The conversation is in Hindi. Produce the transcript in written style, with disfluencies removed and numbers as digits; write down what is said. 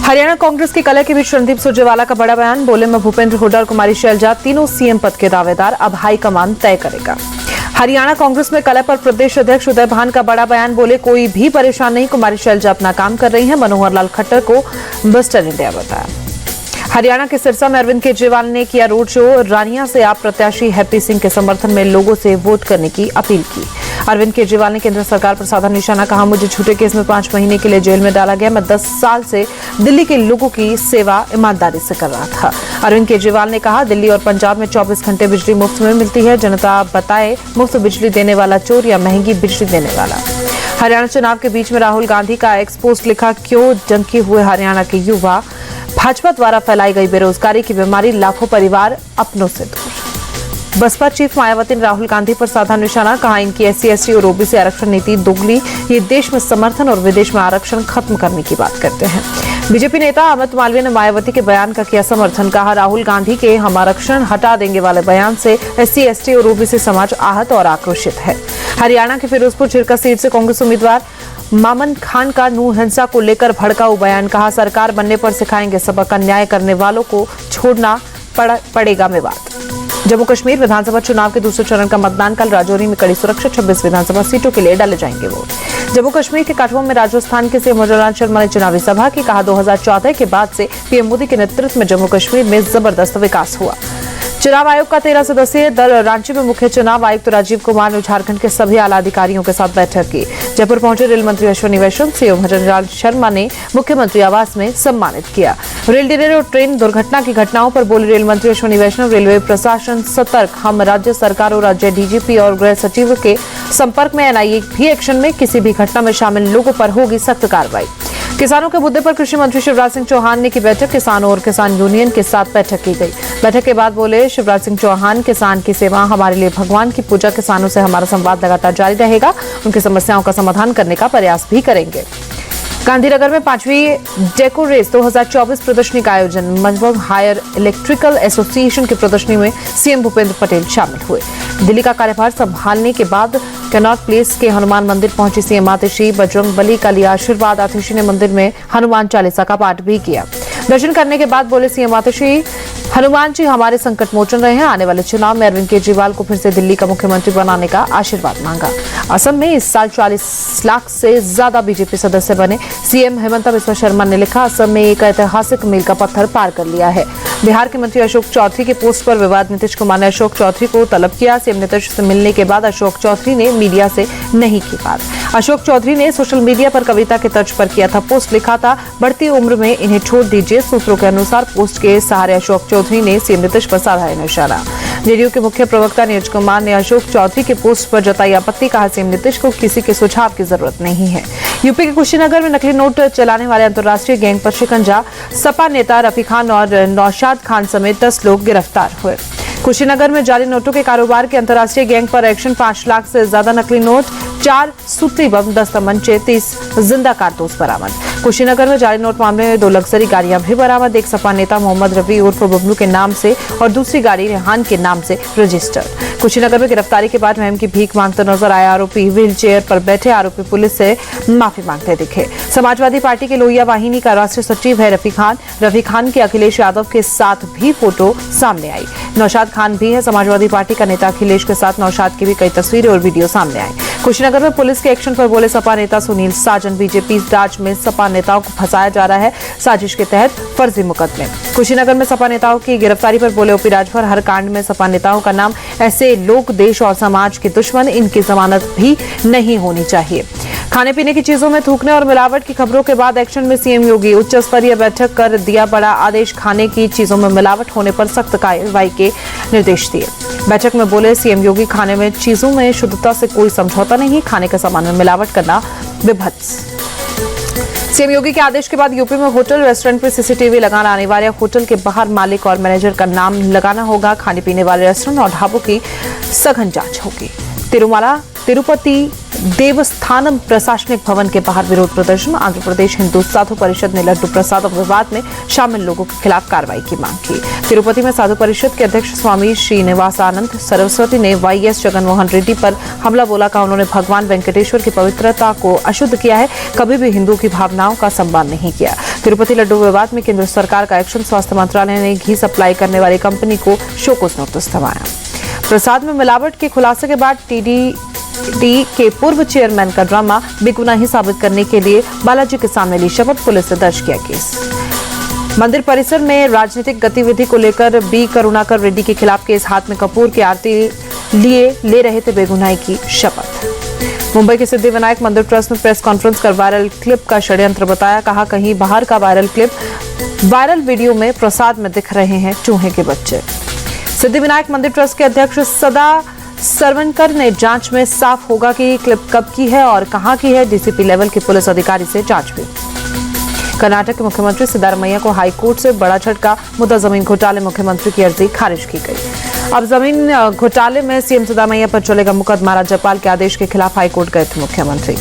हरियाणा कांग्रेस की कलह के बीच रणदीप सुरजेवाला का बड़ा बयान। बोले, मैं भूपेंद्र हुड्डा और कुमारी शैलजा तीनों सीएम पद के दावेदार, अब हाईकमान तय करेगा। हरियाणा कांग्रेस में कलह पर प्रदेश अध्यक्ष उदय भान का बड़ा बयान। बोले, कोई भी परेशान नहीं, कुमारी शैलजा अपना काम कर रही हैं। मनोहर लाल खट्टर को मिस्टर इंडिया बताया। हरियाणा के सिरसा में अरविंद केजरीवाल ने किया रोड शो। रानिया से आप प्रत्याशी हैप्पी सिंह के समर्थन में लोगों से वोट करने की अपील की। अरविंद केजरीवाल ने केंद्र सरकार पर साधा निशाना। कहा, मुझे झूठे केस में 5 महीने के लिए जेल में डाला गया। मैं 10 साल से दिल्ली के लोगों की सेवा ईमानदारी से कर रहा था। अरविंद केजरीवाल ने कहा, दिल्ली और पंजाब में 24 घंटे बिजली मुफ्त में मिलती है। जनता बताए, मुफ्त बिजली देने वाला चोर या महंगी बिजली देने वाला। हरियाणा चुनाव के बीच में राहुल गांधी का एक्स पोस्ट लिखा, क्यों जंकी हुए हरियाणा के युवा, भाजपा द्वारा फैलाई गई बेरोजगारी की बीमारी, लाखों परिवार अपनों से दूर। बसपा चीफ मायावती ने राहुल गांधी पर साधा निशाना। कहा, इनकी SC/ST और ओबीसी आरक्षण नीति दोगली, ये देश में समर्थन और विदेश में आरक्षण खत्म करने की बात करते हैं। बीजेपी नेता अमित मालवीय ने मायावती के बयान का किया समर्थन। कहा, राहुल गांधी के हम आरक्षण हटा देंगे वाले बयान से SC/ST और ओबीसी समाज आहत और आक्रोशित है। हरियाणा के फिरोजपुर झिरका सीट से कांग्रेस उम्मीदवार मामन खान का नूह हिंसा को लेकर भड़काऊ बयान। कहा, सरकार बनने पर सिखाएंगे सबक, अन्याय करने वालों को छोड़ना पड़ेगा मेवात। जम्मू कश्मीर विधानसभा चुनाव के दूसरे चरण का मतदान कल। राजौरी में कड़ी सुरक्षा, 26 विधानसभा सीटों के लिए डाले जाएंगे वोट। जम्मू कश्मीर के कठुआ में राजस्थान के सीएम मनोहर लाल शर्मा ने चुनावी सभा की। कहा, 2014 के बाद से पीएम मोदी के नेतृत्व में जम्मू कश्मीर में जबरदस्त विकास हुआ। चुनाव आयोग का 13 सदस्यीय दल रांची में मुख्य चुनाव आयुक्त राजीव कुमार ने झारखंड के सभी आला अधिकारियों के साथ बैठक की। जयपुर पहुंचे रेल मंत्री अश्विनी वैष्णव, सीएम मनोहर शर्मा ने मुख्यमंत्री आवास में सम्मानित किया। रेल डिले और ट्रेन दुर्घटना की घटनाओं पर बोले रेल मंत्री अश्विनी वैष्णव, रेलवे प्रशासन सतर्क, हम राज्य सरकार और राज्य DGP और गृह सचिव के संपर्क में। NIA भी एक्शन में, किसी भी घटना में शामिल लोगों पर होगी सख्त कार्रवाई। किसानों के मुद्दे पर कृषि मंत्री शिवराज सिंह चौहान ने की बैठक। किसानों और किसान यूनियन के साथ बैठक की गई। बैठक के बाद बोले शिवराज सिंह चौहान, किसान की सेवा हमारे लिए भगवान की पूजा। किसानों से हमारा संवाद लगातार जारी रहेगा, उनकी समस्याओं का समाधान करने का प्रयास भी करेंगे। गांधीनगर में 5वीं डेको रेस 2024 प्रदर्शनी का आयोजन। मजबूर हायर इलेक्ट्रिकल एसोसिएशन की प्रदर्शनी में सीएम भूपेंद्र पटेल शामिल हुए। दिल्ली का कार्यभार संभालने के बाद कनॉट प्लेस के हनुमान मंदिर पहुंची सीएम आतिशी। बजरंग बली का लिया आशीर्वाद। आतिशी ने मंदिर में हनुमान चालीसा का पाठ भी किया। दर्शन करने के बाद बोले सीएम आतिशी, हनुमान जी हमारे संकट मोचन रहे हैं। आने वाले चुनाव में अरविंद केजरीवाल को फिर से दिल्ली का मुख्यमंत्री बनाने का आशीर्वाद मांगा। असम में इस साल 40 लाख से ज्यादा बीजेपी सदस्य बने। सीएम हेमंत बिस्वा शर्मा ने लिखा, असम में एक ऐतिहासिक मील का पत्थर पार कर लिया है। बिहार के मंत्री अशोक चौधरी के पोस्ट पर विवाद। नीतीश कुमार ने अशोक चौधरी को तलब किया। सीएम नीतीश से मिलने के बाद अशोक चौधरी ने मीडिया से नहीं की बात। अशोक चौधरी ने सोशल मीडिया पर कविता के तर्ज पर किया था पोस्ट। लिखा था, बढ़ती उम्र में इन्हें छोड़ दीजिए। सूत्रों के अनुसार पोस्ट के सहारे अशोक चौधरी ने सीएम नीतीश पर साधा निशाना। जेडीयू के मुख्य प्रवक्ता नीरज कुमार ने अशोक चौधरी के पोस्ट पर जताई आपत्ति। कहा, सीएम नीतीश को किसी के सुझाव की जरूरत नहीं है। यूपी के कुशीनगर में नकली नोट चलाने वाले अंतर्राष्ट्रीय गैंग पर शिकंजा। सपा नेता रफी खान और नौशाद खान समेत 10 लोग गिरफ्तार हुए। कुशीनगर में जाली नोटों के कारोबार के अंतर्राष्ट्रीय गैंग पर एक्शन। 5 लाख से ज्यादा नकली नोट, 4 सूत्री बम, 10 तमंचे, 30 जिंदा कारतूस बरामद। कुशीनगर में जाली नोट मामले में 2 लग्जरी गाड़ियां भी बरामद। एक सपा नेता मोहम्मद रफी उर्फ बबलू के नाम से और दूसरी गाड़ी रेहान के नाम से रजिस्टर्ड। कुशीनगर में गिरफ्तारी के बाद महम की भीख मांगते नजर आए आरोपी। व्हील चेयर पर बैठे आरोपी पुलिस से माफी मांगते दिखे। समाजवादी पार्टी के लोहिया वाहिनी का राष्ट्रीय सचिव है रफी खान। रफी खान की अखिलेश यादव के साथ भी फोटो सामने आई। नौशाद खान भी है। समाजवादी पार्टी का नेता अखिलेश के साथ नौशाद की भी कई तस्वीरें और वीडियो सामने आई। कुशीनगर में पुलिस के एक्शन पर बोले सपा नेता सुनील साजन, बीजेपी राज में सपा नेताओं को फंसाया जा रहा है, साजिश के तहत फर्जी मुकदमे। कुशीनगर में सपा नेताओं की गिरफ्तारी पर बोले ओपी राजभर, हर कांड में सपा नेताओं का नाम। ऐसे लोग देश और समाज के दुश्मन, इनकी जमानत भी नहीं होनी चाहिए। खाने पीने की चीजों में थूकने और मिलावट की खबरों के बाद एक्शन में सीएम योगी। उच्च स्तरीय बैठक कर दिया बड़ा आदेश। खाने की चीजों में मिलावट होने पर सख्त कार्रवाई के निर्देश दिए। बैठक में बोले सीएम योगी, खाने में चीजों में शुद्धता से कोई समझौता नहीं, खाने के सामान में मिलावट करना विभत्स। सीएम योगी के आदेश के बाद यूपी में होटल रेस्टोरेंट पर CCTV लगाना अनिवार्य। होटल के बाहर मालिक और मैनेजर का नाम लगाना होगा। खाने पीने वाले रेस्टोरेंट और ढाबों की सघन जांच होगी। तिरुपति देवस्थानम प्रशासनिक भवन के बाहर विरोध प्रदर्शन। आंध्र प्रदेश हिंदू साधु परिषद ने लड्डू प्रसाद विवाद में शामिल लोगों के खिलाफ कार्रवाई की मांग की। तिरुपति में साधु परिषद के अध्यक्ष स्वामी श्रीनिवासानंद सरस्वती ने YS जगनमोहन रेड्डी पर हमला बोला। कहा, उन्होंने भगवान वेंकटेश्वर की पवित्रता को अशुद्ध किया है, कभी भी हिंदू की भावनाओं का सम्मान नहीं किया। तिरुपति लड्डू विवाद में केंद्र सरकार का एक्शन, स्वास्थ्य मंत्रालय ने घी सप्लाई करने वाली कंपनी को शोकोस नोटिस थमाया। प्रसाद में मिलावट के खुलासे के बाद टीडीडी के पूर्व चेयरमैन का ड्रामा बेगुनाही साबित करने के लिए बालाजी के सामने ली शपथ, पुलिस ने दर्ज किया केस। मंदिर परिसर में राजनीतिक गतिविधि को लेकर बी करुणाकर रेड्डी के खिलाफ केस, हाथ में कपूर की आरती लिए ले रहे थे बेगुनाही की शपथ। मुंबई के सिद्धिविनायक मंदिर ट्रस्ट में प्रेस कॉन्फ्रेंस कर वायरल क्लिप का षड्यंत्र बताया, कहा कहीं बाहर का वायरल क्लिप, वायरल वीडियो में प्रसाद में दिख रहे हैं चूहे के बच्चे। सिद्धिविनायक मंदिर ट्रस्ट के अध्यक्ष सदा सरवनकर ने जांच में साफ होगा कि क्लिप कब की है और कहां की है। डीसीपी लेवल के पुलिस अधिकारी से जांच हुई। कर्नाटक के मुख्यमंत्री सिद्धारमैया को हाईकोर्ट से बड़ा झटका, मुद्दा जमीन घोटाले, मुख्यमंत्री की अर्जी खारिज की गई। अब जमीन घोटाले में सीएम सिद्धारमैया पर चलेगा मुकदमा। राज्यपाल के आदेश के खिलाफ हाईकोर्ट गए थे मुख्यमंत्री।